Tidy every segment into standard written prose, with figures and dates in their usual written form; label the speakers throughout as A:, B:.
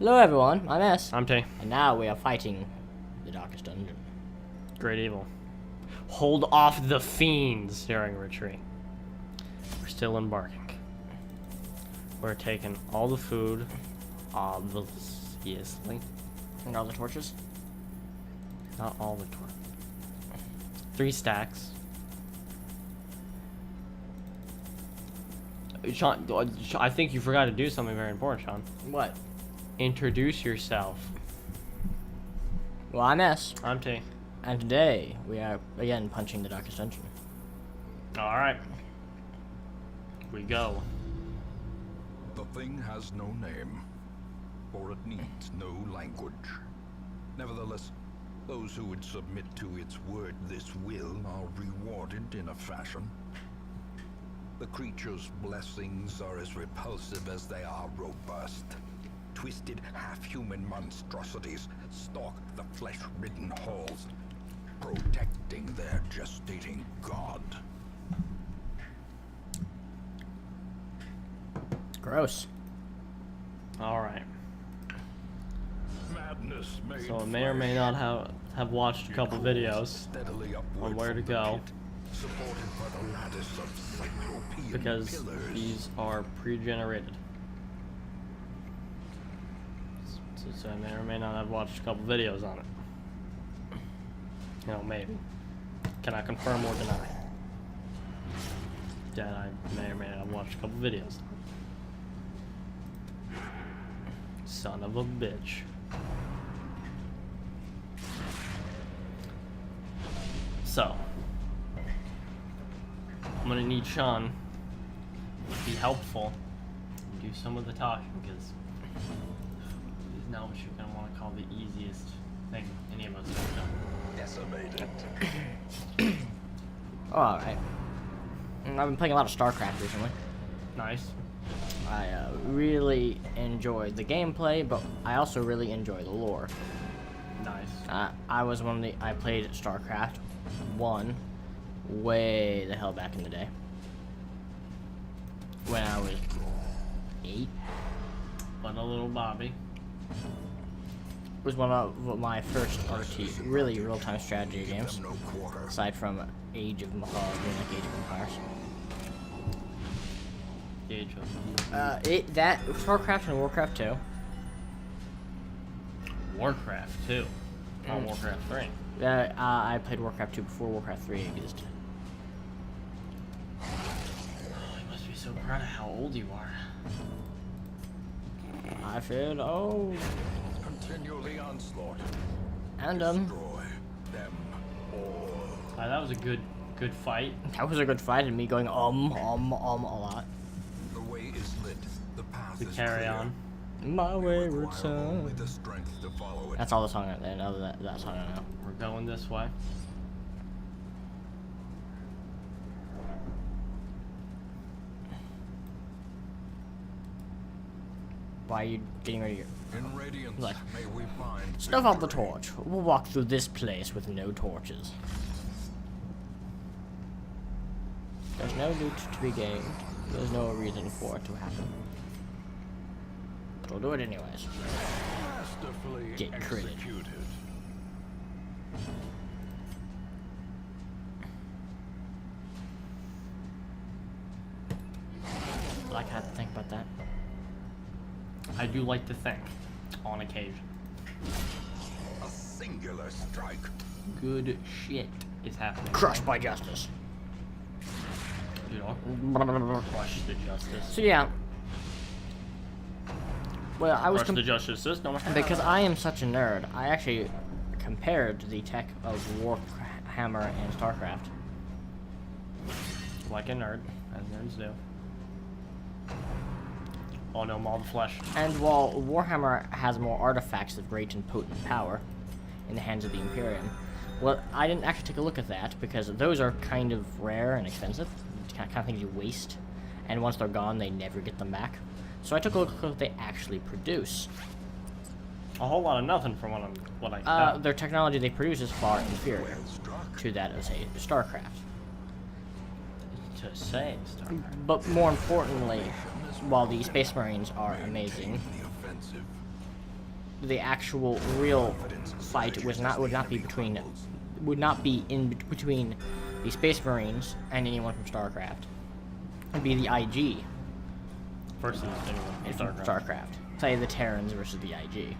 A: Hello everyone, I'm S.
B: I'm T.
A: And now we are fighting the Darkest Dungeon.
B: Great Evil. Hold off the fiends during retreat. We're still embarking. We're taking all the food, obviously.
A: And all the torches?
B: Not all the torches. 3 stacks. Sean, I think you forgot to do something very important, Sean.
A: What?
B: Introduce yourself.
A: Well, I'm S.
B: I'm T.
A: And today, we are again punching the Darkest Dungeon.
B: Alright. We go.
C: The thing has no name, or it needs no language. Nevertheless, those who would submit to its word, this will, are rewarded in a fashion. The creature's blessings are as repulsive as they are robust. Twisted, half-human monstrosities stalk the flesh-ridden halls, protecting their gestating god.
A: Gross.
B: Alright.
C: Madness made
B: So I may or may not have watched a couple videos on where to go,
C: supported by the lattice of cyclopean
B: because
C: pillars.
B: these are pre-generated. So I may or may not have watched a couple videos on it. You know, maybe. Can I confirm or deny that I may or may not have watched a couple videos? Son of a bitch. So, I'm gonna need Sean to be helpful and do some of the talking, because he's not what you're gonna want to call the easiest thing any of us have done.
C: Decimated.
A: Alright. I've been playing a lot of StarCraft recently.
B: Nice.
A: I really enjoy the gameplay, but I also really enjoy the lore.
B: Nice.
A: I played StarCraft 1 way the hell back in the day. When I was 8.
B: But a little Bobby.
A: It was one of my first really real-time strategy games,
C: No quarter.
A: aside from Age of Mahogany, like Age of Empires.
B: Gauge of
A: StarCraft and Warcraft 2.
B: Warcraft 2. Not Warcraft 3.
A: I played Warcraft 2 before Warcraft 3 existed.
B: Oh, you must be so proud of how old you are.
A: I feel old.
C: Continually onslaught.
A: And
C: Destroy them all.
B: That was a good fight.
A: that was a good fight, and me going a lot.
C: The way is lit. The path
B: To
C: is
B: carry
C: clear.
B: on.
A: My
C: We
A: wayward
C: require only
A: son.
C: the strength to follow it.
A: That's all the song I know. That song I know.
B: We're going this way.
A: Why are you getting ready to
C: In radiance,
A: Like,
C: may we find
A: stuff out the
C: victory.
A: torch? We'll walk through this place with no torches. There's no loot to be gained. There's no reason for it to happen. But we'll do it anyways.
C: Masterfully
A: Get critted.
C: executed.
A: Like, I have to think about that.
B: I do like to think, on occasion.
C: A singular strike.
B: Good shit is happening.
A: Crushed by justice.
B: You know? Crush the justice.
A: So yeah. Well, I was
B: Crush the justice system.
A: because I am such a nerd. I actually compared the tech of Warhammer and StarCraft.
B: Like a nerd, as nerds do. Oh no, maul the flesh.
A: And while Warhammer has more artifacts of great and potent power in the hands of the Imperium, well, I didn't actually take a look at that because those are kind of rare and expensive. Kind of things you waste, and once they're gone, they never get them back. So I took a look at what they actually produce.
B: A whole lot of nothing from what I know.
A: Their technology they produce is far inferior to that of, say, StarCraft.
B: To say StarCraft.
A: But more importantly, while the Space Marines are amazing,
C: The offensive.
A: the actual real fight would not be between between the Space Marines and anyone from StarCraft. It'd be the IG
B: Versus anyone
A: from
B: from
A: StarCraft. Say the Terrans versus the IG.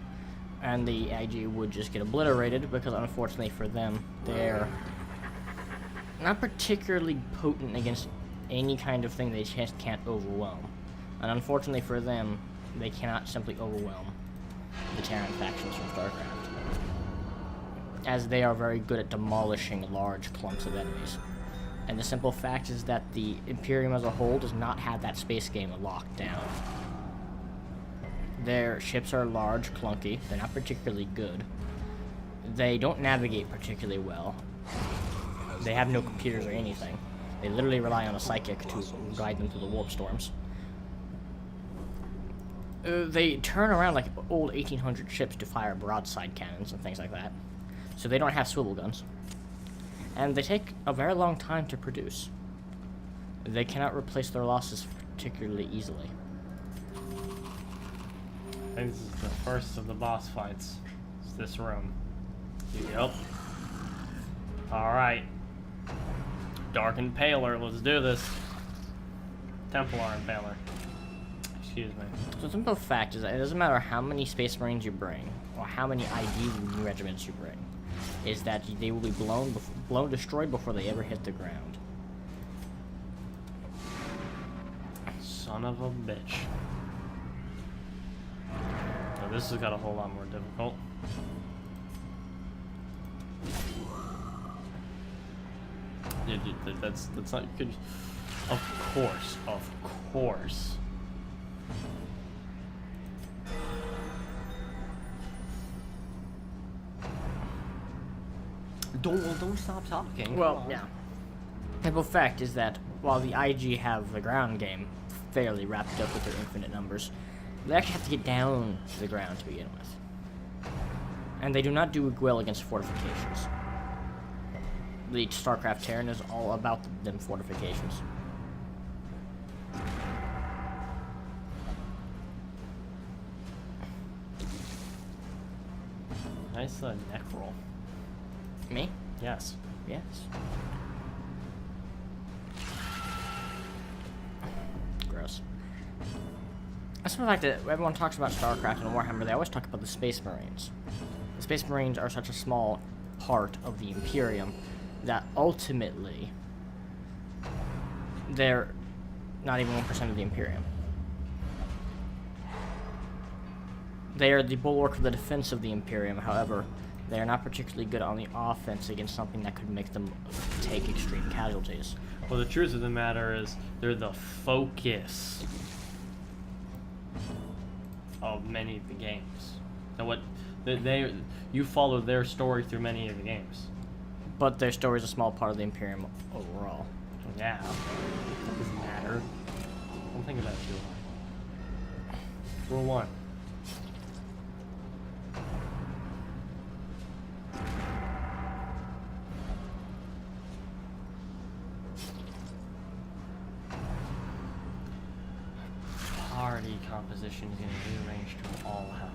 A: And the IG would just get obliterated because unfortunately for them, they're not particularly potent against any kind of thing they just can't overwhelm. And unfortunately for them, they cannot simply overwhelm the Terran factions from StarCraft, as they are very good at demolishing large clumps of enemies. And the simple fact is that the Imperium as a whole does not have that space game locked down. Their ships are large, clunky, they're not particularly good. They don't navigate particularly well. They have no computers or anything. They literally rely on a psychic to guide them through the warp storms. They turn around like old 1800 ships to fire broadside cannons and things like that. So they don't have swivel guns. And they take a very long time to produce. They cannot replace their losses particularly easily.
B: I think this is the first of the boss fights. It's this room. Yep. Alright. Dark Impaler, let's do this. Templar Impaler. Excuse me.
A: So the simple fact is that it doesn't matter how many Space Marines you bring, or how many ID regiments you bring, is that they will be destroyed before they ever hit the ground.
B: Son of a bitch. So this has got a whole lot more difficult. That's not good. Of course. Don't stop talking.
A: Well, yeah. The simple fact is that while the IG have the ground game fairly wrapped up with their infinite numbers, they actually have to get down to the ground to begin with. And they do not do well against fortifications. The StarCraft Terran is all about them fortifications.
B: Nice neck roll.
A: Me?
B: Yes.
A: Yes. Gross. That's the fact that everyone talks about StarCraft and Warhammer, they always talk about the Space Marines. The Space Marines are such a small part of the Imperium that ultimately they're not even 1% of the Imperium. They are the bulwark of the defense of the Imperium, however, they are not particularly good on the offense against something that could make them take extreme casualties.
B: Well, the truth of the matter is, they're the focus of many of the games. And what you follow their story through many of the games.
A: But their story is a small part of the Imperium overall.
B: Yeah, that doesn't matter. Don't think about it too hard. Rule 1. Party composition is going to be rearranged to all hell.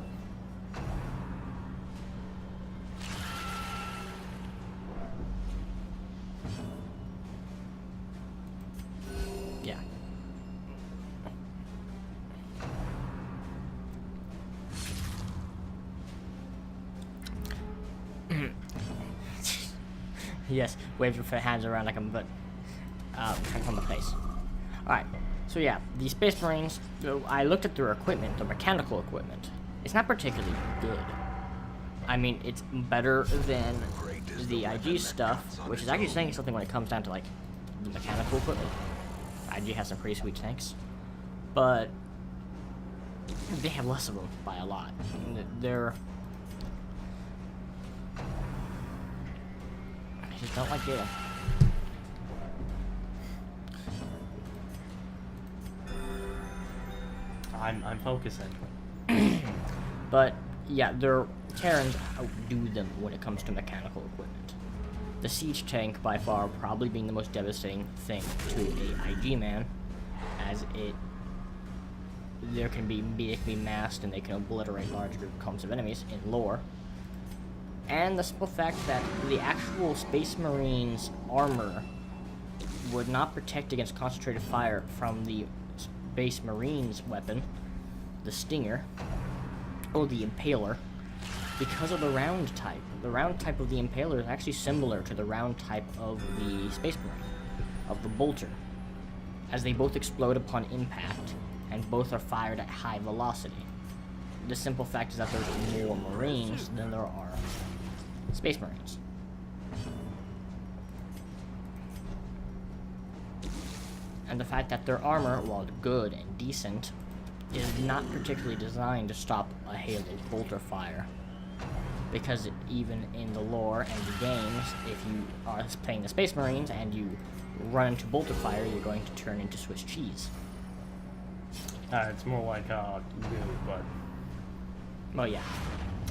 A: Yeah. Yes, waves your hands around like I'm, but come from the face. Alright, so yeah, the Space Marines, I looked at their equipment, their mechanical equipment. It's not particularly good. I mean, it's better than the IG stuff, which is actually saying something when it comes down to, like, the mechanical equipment. IG has some pretty sweet tanks. But they have less of them by a lot. They're... I just don't like Gale.
B: I'm focusing.
A: But yeah, their Terrans outdo them when it comes to mechanical equipment. The siege tank by far probably being the most devastating thing to a IG man, as it they can be masked and they can obliterate large group columns of enemies in lore. And the simple fact that the actual Space Marines armor would not protect against concentrated fire from the Space Marines weapon, the Stinger, or the Impaler, because of the round type. The round type of the Impaler is actually similar to the round type of the Space Marine, of the Bolter, as they both explode upon impact, and both are fired at high velocity. The simple fact is that there's more Marines than there are Space Marines. And the fact that their armor, while good and decent, is not particularly designed to stop a Halo's bolter fire. Because even in the lore and the games, if you are playing the Space Marines and you run into bolter fire, you're going to turn into Swiss cheese.
B: It's more like goo, but
A: Well, yeah.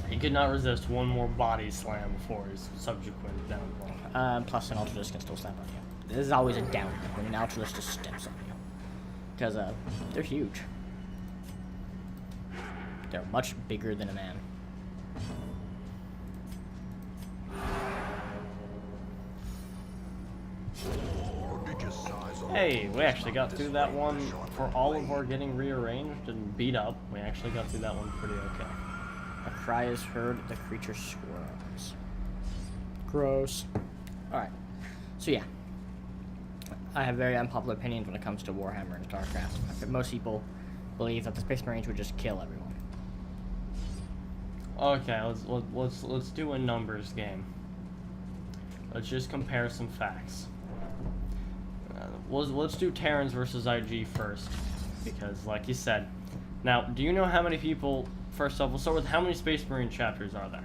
B: he could not resist one more body slam before his subsequent downfall.
A: Plus, an Ultralisk can still snap on you. This is always a down when an Ultralisk just steps on you. Because, they're huge. They're much bigger than a man.
B: Hey, we actually got through that one for all of our getting rearranged and beat up. We actually got through that one pretty okay.
A: A cry is heard, the creature squirms. Gross. Alright. So yeah. I have very unpopular opinions when it comes to Warhammer and StarCraft. Most people believe that the Space Marines would just kill everyone.
B: Okay, let's do a numbers game. Let's just compare some facts. Let's do Terrans versus IG first, because like you said. Now, do you know how many people? First off, we'll start with how many Space Marine chapters are there?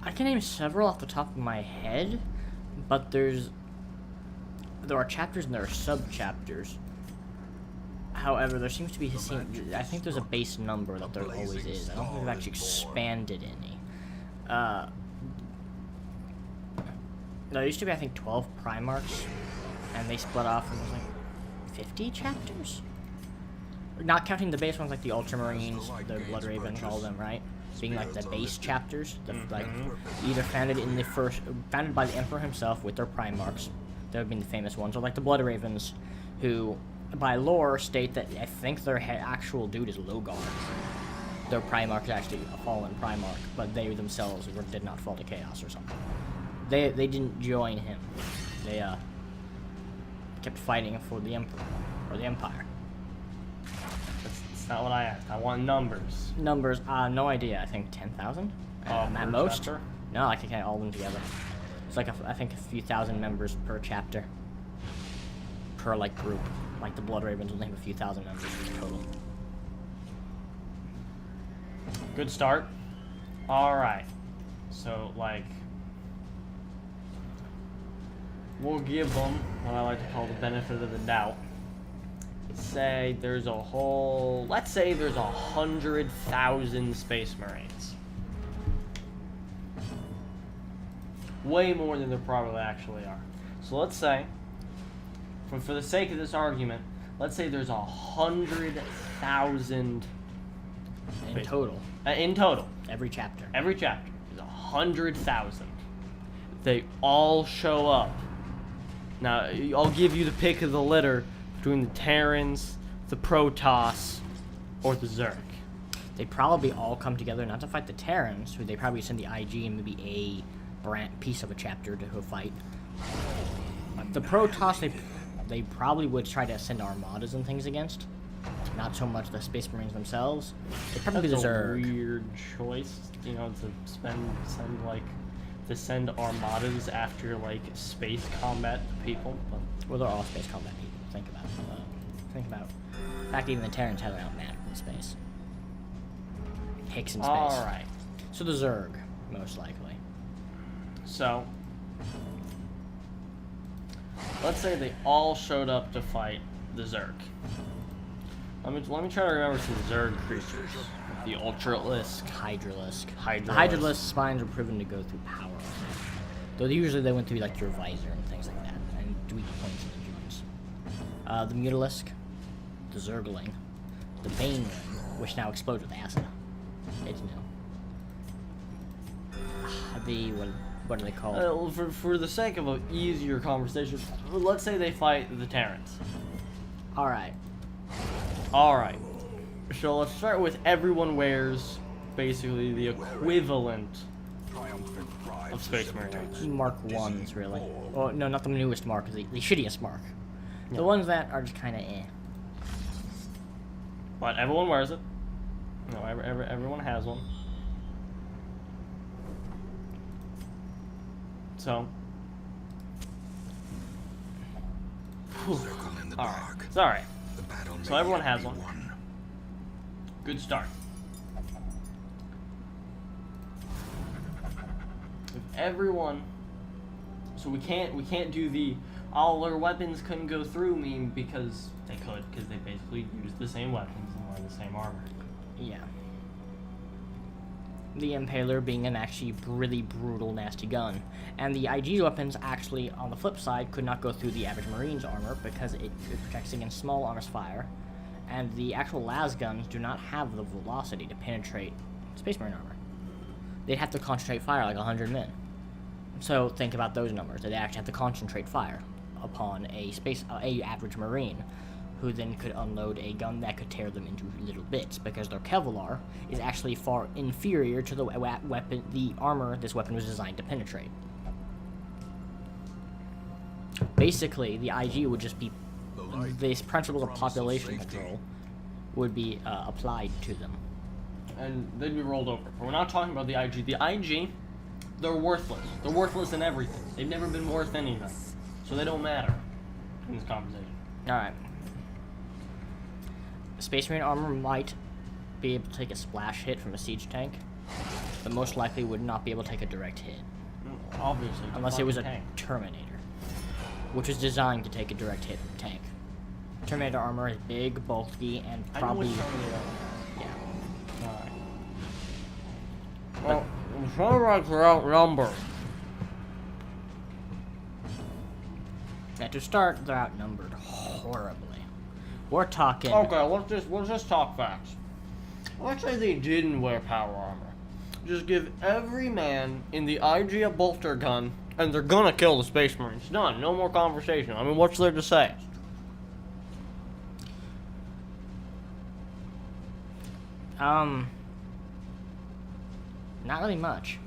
A: I can name several off the top of my head, but there are chapters and there are sub-chapters. However, there seems to be I think there's a base number that there always is. I don't think they've actually expanded any. There used to be, I think, 12 Primarchs, and they split off and it was like 50 chapters? Not counting the base ones like the Ultramarines, the Blood Ravens, all of them, right? Being like the base chapters, like either founded by the Emperor himself with their Primarchs. That would be the famous ones, or like the Blood Ravens, who, by lore, state that I think their actual dude is Logar. Their Primarch is actually a fallen Primarch, but they themselves did not fall to chaos or something. They didn't join him. They kept fighting for the Emperor or the Empire.
B: That's not what I asked. I want numbers.
A: Numbers, no idea. I think 10,000 at most.
B: Chapter?
A: No, I can count all of them together. It's like I think a few thousand members per chapter, per like group. Like the Blood Ravens only have a few thousand members total.
B: Good start. All right. So like, we'll give them what I like to call the benefit of the doubt. Say there's let's say there's 100,000 Space Marines. Way more than there probably actually are. So let's say, for the sake of this argument, let's say there's 100,000
A: In total.
B: In total.
A: Every chapter.
B: Every chapter is 100,000. They all show up. Now, I'll give you the pick of the litter between the Terrans, the Protoss, or the Zerg.
A: They probably all come together not to fight the Terrans, who they probably send the IG and maybe a piece of a chapter to fight. The Protoss, they probably would try to send armadas and things against. Not so much the Space Marines themselves. It'd probably be the Zerg.
B: That's a weird choice, to send armadas after like space combat people. But
A: Well, they're all space combat people. Think about in fact, even the Terrans have their own map in space. Hicks in space.
B: all right.
A: So the Zerg, most likely.
B: So let's say they all showed up to fight the Zerg. Let me try to remember some Zerg creatures. The Ultralisk.
A: Hydralisk.
B: Hydralisk.
A: The Hydralisk spines were proven to go through power. Though usually they went through like your visor and things like that, and weak points in the joints. The Mutalisk, the Zergling, the Bane Ring, which now explodes with acid. It's new. What do they call it?
B: For the sake of an easier conversation, let's say they fight the Terrans.
A: Alright.
B: Alright. So let's start with everyone wears basically the equivalent
C: Triumphant cries
B: of Space
C: the
B: Marines.
C: sepulchres,
A: Mark
C: dizzy
A: 1s, really.
C: roar.
A: Well, no, not the newest Mark, the shittiest Mark.
B: Yeah.
A: The ones that are just kind of
B: But everyone wears it. No, everyone has one. So.
C: Circle in the
B: Alright.
C: dark.
B: It's alright.
C: The battle
B: So
C: may
B: everyone
C: yet
B: has
C: be
B: one.
C: won.
B: Good start. If everyone, so we can't do the all our weapons couldn't go through me because they could, because they basically used the same weapons and wear the same armor.
A: Yeah. The Impaler being an actually really brutal, nasty gun. And the IG weapons actually, on the flip side, could not go through the average Marine's armor because it protects against small armor's fire. And the actual las guns do not have the velocity to penetrate Space Marine armor. They'd have to concentrate fire like 100 men. So think about those numbers. They'd actually have to concentrate fire upon a average Marine, who then could unload a gun that could tear them into little bits, because their Kevlar is actually far inferior to the the armor this weapon was designed to penetrate. Basically, the IG would just be these principles of population control would be applied to them.
B: And they'd be rolled over. But we're not talking about the IG. The IG, they're worthless. They're worthless in everything. They've never been worth anything. So they don't matter in this conversation.
A: Alright. Space Marine armor might be able to take a splash hit from a siege tank, but most likely would not be able to take a direct hit.
B: Obviously. it's
A: Unless it was a
B: fucking tank.
A: Terminator, which was designed to take a direct hit from a tank. Terminator armor is big, bulky, and
B: I know
A: probably...
B: what Terminator
A: Yeah.
B: Alright. Well, Terrorites are outnumbered.
A: Yeah, to start, they're outnumbered horribly. We're talking...
B: Okay, let's just talk facts. Let's say they didn't wear power armor. Just give every man in the IG a bolter gun, and they're gonna kill the Space Marines. Done. No more conversation. I mean, what's there to say?
A: Not really much.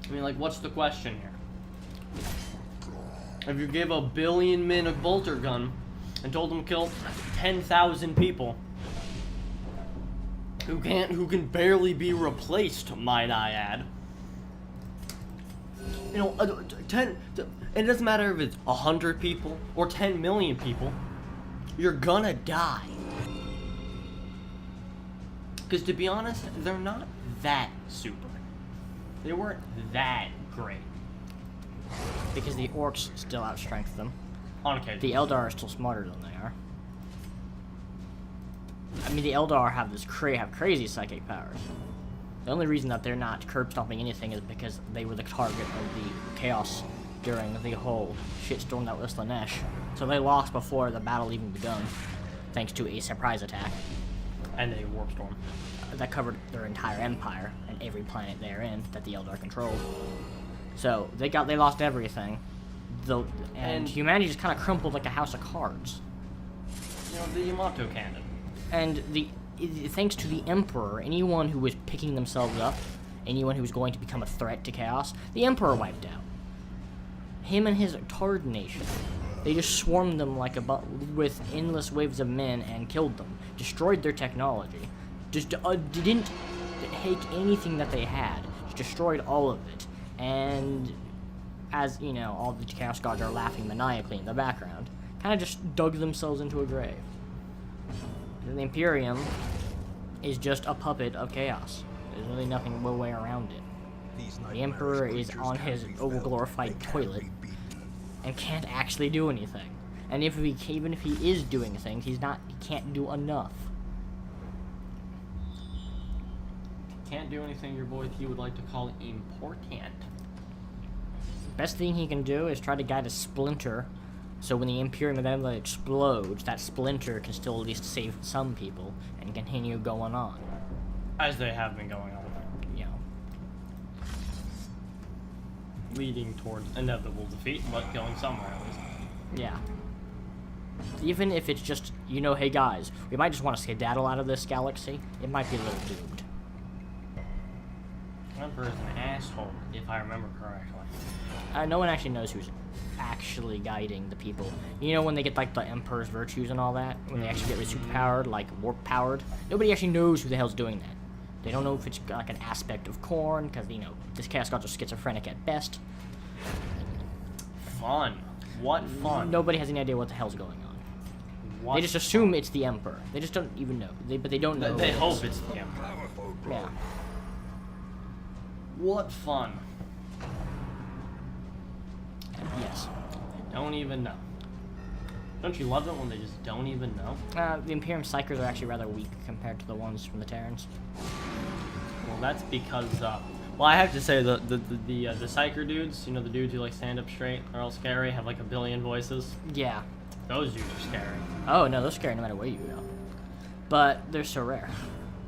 B: I mean, like, what's the question here? If you gave a billion men a bolter gun and told them to kill 10,000 people who can barely be replaced, might I add. You know, it doesn't matter if it's 100 people or 10 million people, you're gonna die. Because to be honest, they're not that super. They weren't that great.
A: Because the orcs still outstrength them.
B: On occasion.
A: The Eldar are still smarter than they are. I mean, the Eldar have crazy psychic powers. The only reason that they're not curb stomping anything is because they were the target of the chaos during the whole shitstorm that was Slanesh. So they lost before the battle even begun, thanks to a surprise attack
B: And a warp storm.
A: that covered their entire empire and every planet therein that the Eldar controlled. So they lost everything, and
B: And-
A: humanity just kind of crumpled like a house of cards.
B: You know, the Yamato cannon.
A: And thanks to the Emperor, anyone who was picking themselves up, anyone who was going to become a threat to chaos, the Emperor wiped out. Him and his Tard nation. They just swarmed them like with endless waves of men and killed them, destroyed their technology, just didn't take anything that they had, just destroyed all of it. And as you know, all the Chaos Gods are laughing maniacally in the background, kind of just dug themselves into a grave. The Imperium is just a puppet of chaos. There's really nothing no way around it.
C: These
A: The Emperor
C: nightmarish
A: is
C: creatures
A: on
C: can't
A: his
C: be felled,
A: overglorified
C: they can't
A: toilet
C: be beaten.
A: and can't actually do anything. And even if he is doing things, he can't do enough.
B: Can't do anything your boy T would like to call important.
A: Best thing he can do is try to guide a splinter So when the Imperium eventually explodes, that splinter can still at least save some people and continue going on.
B: As they have been going on.
A: You know.
B: Leading towards inevitable defeat, but going somewhere at least.
A: Yeah. Even if it's just, you know, hey guys, we might just want to skedaddle out of this galaxy, it might be a little doomed.
B: Emperor is an asshole, if I remember correctly.
A: No one actually knows who's actually guiding the people. You know when they get like the Emperor's virtues and all that? When they actually get really superpowered, like warp-powered? Nobody actually knows who the hell's doing that. They don't know if it's like an aspect of Khorne, because, you know, this Chaos Gods are schizophrenic at best.
B: Fun. What fun.
A: Nobody has any idea what the hell's going on.
B: What
A: They just assume it's the Emperor. They just don't even know. But they don't know.
B: They
A: who it
B: hope
A: is.
B: it's the Emperor.
C: Powerful
A: Yeah.
C: droid.
B: What fun.
A: Yes.
B: They don't even know. Don't you love it when they just don't even know?
A: The Imperium Psychers are actually rather weak compared to the ones from the Terrans.
B: Well, that's because, well, I have to say, the Psyker dudes, you know, the dudes who, like, stand up straight, are all scary, have, like, a billion voices.
A: Yeah.
B: Those dudes are scary.
A: Oh, no, they're scary no matter where you go. But they're so rare.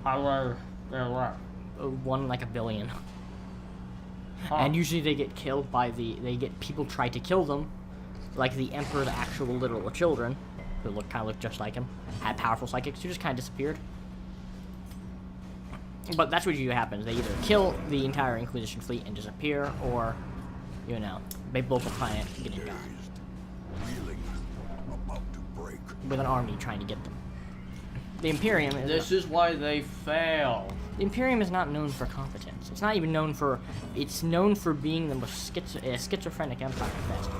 B: How are they rare?
A: One in like a billion.
B: Huh.
A: And usually they get killed by people try to kill them. Like the Emperor's actual literal children, who kind of look just like him, had powerful psychics who just kind of disappeared. But that's what usually happens. They either kill the entire Inquisition fleet and disappear, or, you know, they blow up the planet getting gone.
C: Reeling, about to break.
A: With an army trying to get them. The Imperium is...
B: This is why they fail.
A: The Imperium is not known for competence. It's not even known for... It's known for being the most schizophrenic empire at best.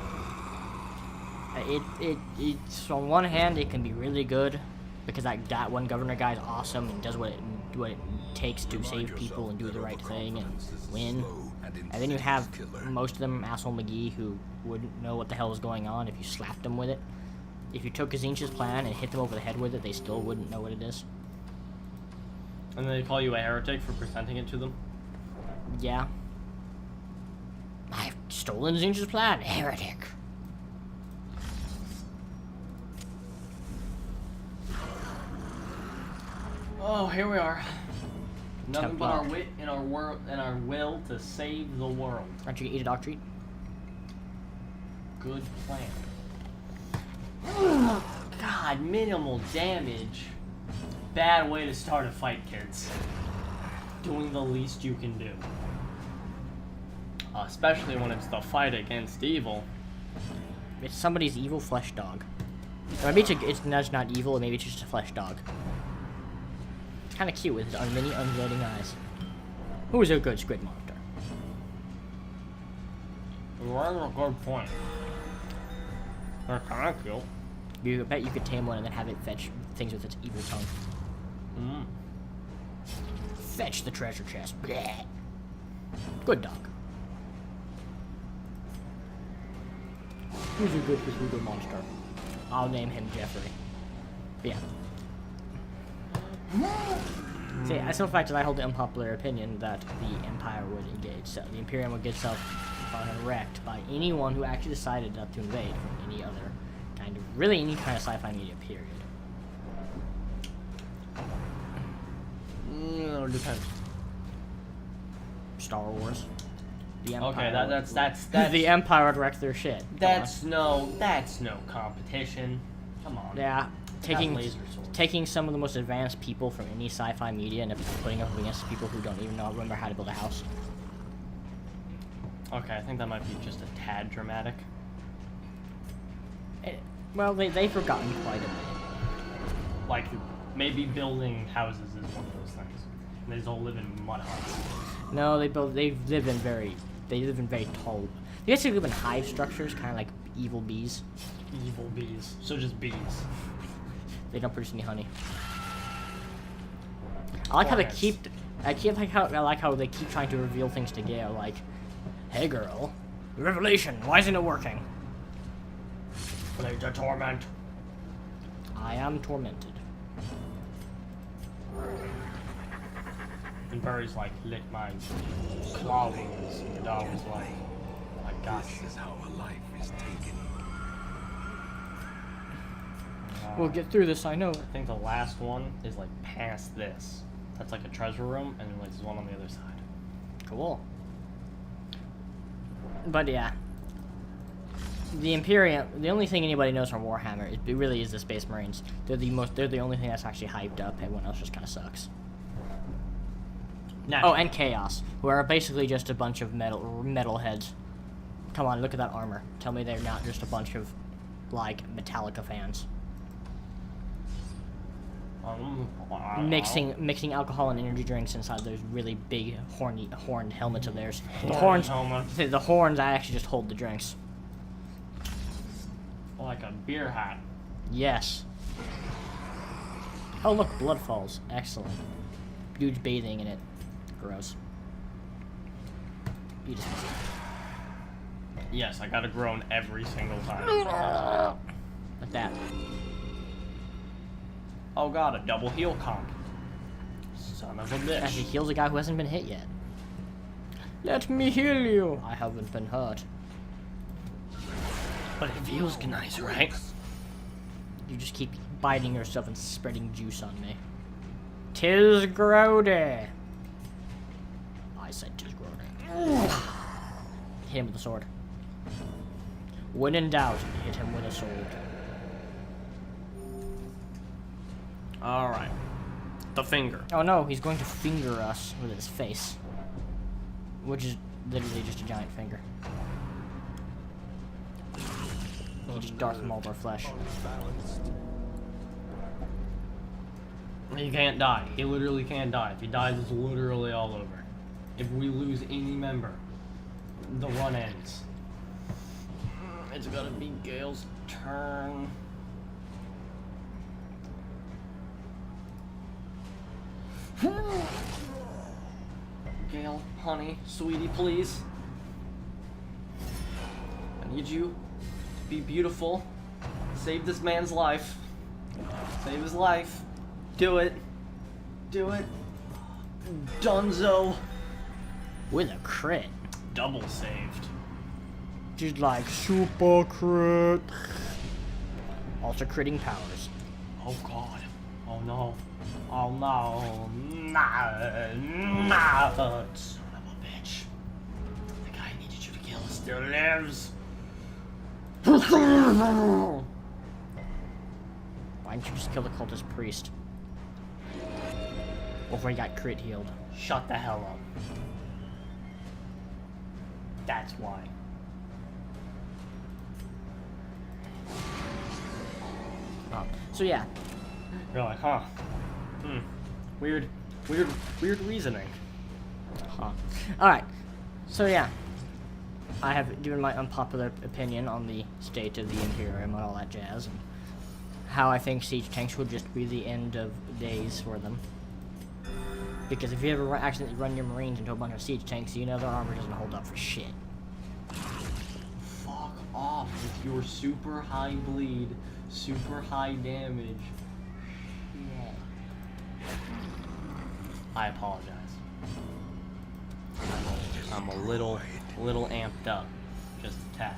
A: It's on one hand, it can be really good, because that one governor guy is awesome and does what it takes to save people and do the right thing and win. And then you have most of them, Asshole McGee, who wouldn't know what the hell is going on if you slapped them with it. If you took Kazinch's plan and hit them over the head with it, they still wouldn't know what it is.
B: And they call you a heretic for presenting it to them?
A: Yeah. I've stolen Zinch's plan, heretic.
B: Oh, here we are. Nothing but our
A: Templar.
B: wit and our will to save the world.
A: Aren't you gonna eat a dog treat?
B: Good plan. Oh, God, minimal damage. Bad way to start a fight, kids. Doing the least you can do. Especially when it's the fight against evil.
A: It's somebody's evil flesh dog. Or maybe it's not evil, maybe it's just a flesh dog. It's kind of cute with his many undulating eyes. Who is a good squid monster?
B: You're a good point. They're kind of cute.
A: You bet you could tame one and then have it fetch things with its evil tongue. Fetch the treasure chest. Bleh. Good dog. Who's a good Kazuga monster? I'll name him Jeffrey. But yeah. See, that's the fact that I hold the unpopular opinion that the Empire would engage, so the Imperium would get itself wrecked by anyone who actually decided not to invade from any other kind of, really any kind of sci-fi media period.
B: It depends.
A: Star Wars. The
B: Okay,
A: Empire
B: that's
A: the Empire would wreck their shit. Come
B: that's no competition. Come on.
A: on. Yeah.
B: They got
A: Taking
B: laser swords.
A: taking some of the most advanced people from any sci-fi media and putting up against people who don't even remember how to build a house.
B: Okay, I think that might be just a tad dramatic.
A: Well, they've forgotten quite a bit.
B: Like, maybe building houses is one of those things. And they just all live in mud huts.
A: No, they live in very tall. They basically live in hive structures, kind of like evil bees.
B: Evil bees. So just bees.
A: They don't produce any honey. I like how they
B: Hornets.
A: I like how they keep trying to reveal things to Gale, like, "Hey girl, revelation. Why isn't it working?"
B: Play to torment.
A: I am tormented.
B: And Barry's like, lick my claw wings. And the dog was like, I got
C: This
B: you.
C: is how a life is taken.
A: We'll get through this, I know.
B: I think the last one is like past this. That's like a treasure room, and then like there's one on the other side.
A: Cool. But yeah. The Imperium, the only thing anybody knows from Warhammer, it really is the Space Marines. They're the only thing that's actually hyped up. Everyone else just kind of sucks.
B: Now,
A: Oh, and Chaos, who are basically just a bunch of metalheads. Come on, look at that armor. Tell me they're not just a bunch of, like, Metallica fans. Mixing alcohol and energy drinks inside those really big horned helmets of theirs. The horns actually just hold the drinks.
B: like a beer hat.
A: Yes. Oh look, blood falls. Excellent. Dude's bathing in it. Gross. You just miss it.
B: Yes, I gotta groan every single time.
A: Like that.
B: Oh god, a double heal comp. Son of a bitch.
A: Actually heals a guy who hasn't been hit yet. Let me heal you. I haven't been hurt.
B: But it feels nice, right?
A: You just keep biting yourself and spreading juice on me. Tis Grody. I said tis Grody. Hit him with the sword. When in doubt, hit him with a sword.
B: Alright. The finger.
A: Oh no, he's going to finger us with his face. Which is literally just a giant finger. He just Darth Mauled our flesh.
B: He can't die. He literally can't die. If he dies, it's literally all over. If we lose any member, the run ends. It's gotta be Gale's turn. Gale, honey, sweetie, please. I need you to be beautiful. Save this man's life. Save his life. Do it. Do it. Dunzo.
A: With a crit.
B: Double saved.
A: Just like super crit. Also critting powers.
B: Oh god. Oh no. Oh no. Nah. Nah. Son of a bitch. The guy I needed you to kill still lives.
A: Why didn't you just kill the cultist priest? Before he got crit healed.
B: Shut the hell up. That's why.
A: Oh. So yeah.
B: You're like, huh? Weird reasoning.
A: Huh. Alright. So yeah. I have given my unpopular opinion on the state of the Imperium and all that jazz. And how I think siege tanks would just be the end of days for them. Because if you ever accidentally run your Marines into a bunch of siege tanks, you know their armor doesn't hold up for shit.
B: Fuck off with your super high bleed, super high damage. I apologize. I'm a little amped up. Just a tad.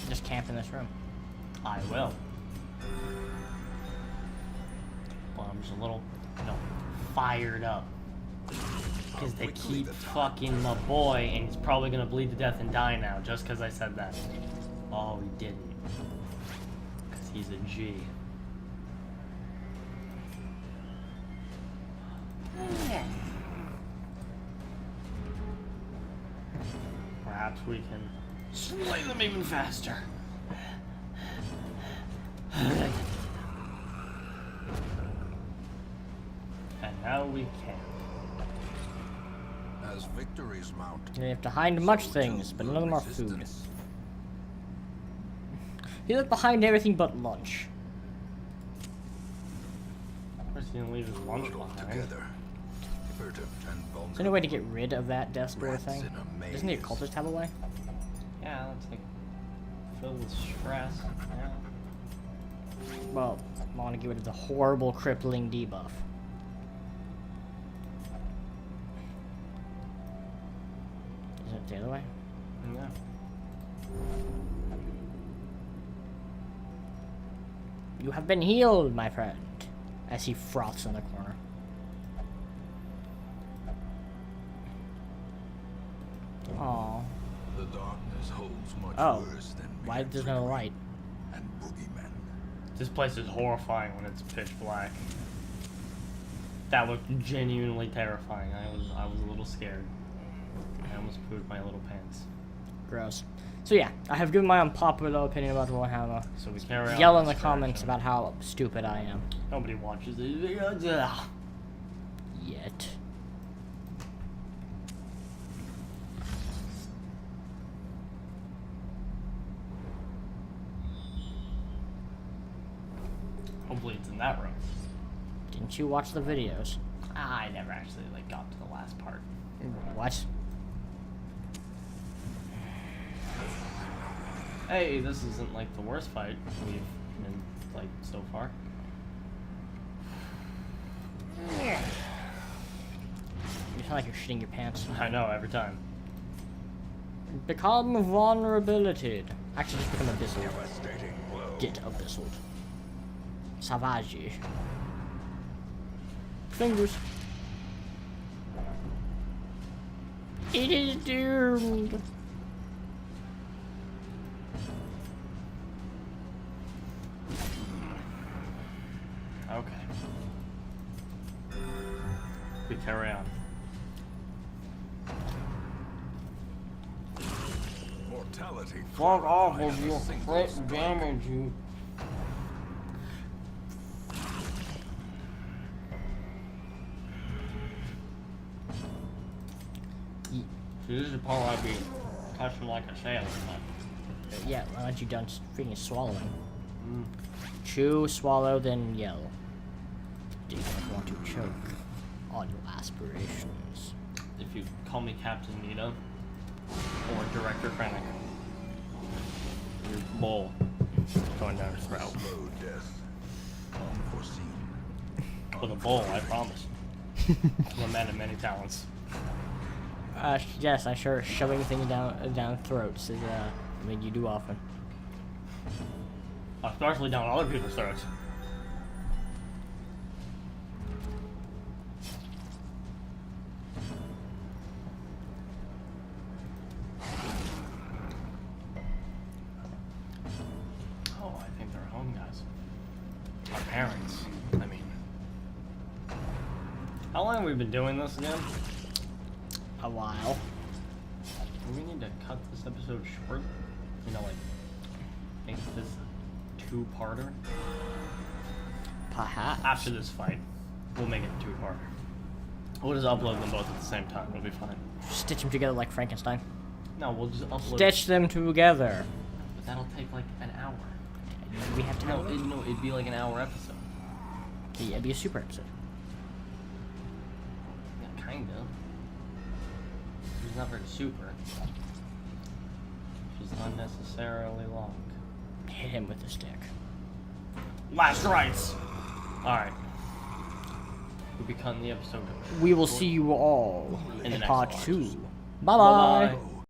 A: Just camp in this room.
B: I will. Well, I'm just a little, fired up. Because they keep fucking my boy, and he's probably gonna bleed to death and die now, just because I said that. Oh, he didn't. Because he's a G. Perhaps we can slay them even faster. And now we can.
C: As victories mount,
A: You have to hide much things, but none of them are food.
C: resistance.
A: You look behind everything but lunch.
B: Of course, he didn't leave his lunch
C: Huddled
B: behind.
C: together, furtive and
A: Is
C: vulnerable.
A: there any way to get rid of that death door
C: Rats
A: thing?
C: in a maze.
A: Doesn't the occultist have a way?
B: Yeah, that's like filled with stress. Yeah.
A: Well, I want to get rid of the horrible crippling debuff. Is it the other way?
B: Yeah.
A: You have been healed, my friend. As he froths in the corner. Aww.
C: The darkness holds much
A: Oh.
C: worse than
A: Why
C: mere
A: there's no
C: trickery
A: light?
C: and boogeymen.
B: This place is horrifying when it's pitch black. That looked genuinely terrifying. I was a little scared. I almost pooed my little pants.
A: Gross. So yeah, I have given my unpopular opinion about Warhammer.
B: So we carry on.
A: Yell in the
B: this
A: comments
B: direction.
A: about how stupid I am.
B: Nobody watches these videos. Ugh.
A: Yet.
B: Hopefully it's in that room.
A: Didn't you watch the videos?
B: I never actually like got to the last part.
A: What?
B: Hey, this isn't like the worst fight we've been like so far.
A: You sound like you're shitting your pants.
B: I know every time.
A: Become vulnerability. Actually, just become abyssal.
C: Devastating blow.
A: Get abyssal. Savage. Fingers. It is doomed.
B: Okay. We carry on.
C: Mortality.
B: Fuck off
C: followed
B: with
C: by
B: your
C: a single
B: crit
C: strike.
B: damage, you.
A: Ye-
B: See, this is the part I'd be touching like a sailor.
A: Yeah, why aren't you done freaking swallowing?
B: Mm.
A: Chew, swallow, then yell. Do you not want to choke on your aspirations?
B: If you call me Captain Nita or Director Krennic, your bowl going down your throat.
C: Slow death. Unforeseen.
B: With a bowl, I promise. I'm a man of many talents.
A: Yes, I sure shoving things down throats is, I mean, you do often.
B: Especially down other people's throats. Oh, I think they're home, guys. Our parents, I mean. How long have we been doing this again?
A: A while.
B: Do we need to cut this episode short? You know, like, make this two-parter?
A: Perhaps.
B: After this fight, we'll make it a two-parter. We'll just upload them both at the same time. It'll be fine.
A: Stitch them together like Frankenstein.
B: No, we'll just upload.
A: Stitch them together.
B: But that'll take like an hour.
A: We have to
B: No,
A: have
B: it'd be like an hour episode.
A: Yeah, it'd be a super episode.
B: Yeah, kind of. She's not very super. She's unnecessarily long.
A: Hit him with a stick.
B: Last rites. All right. We'll be cutting the episode.
A: We will see you all
B: In the
A: in
B: next
A: part
B: one.
A: 2. Bye bye.
B: Bye-bye.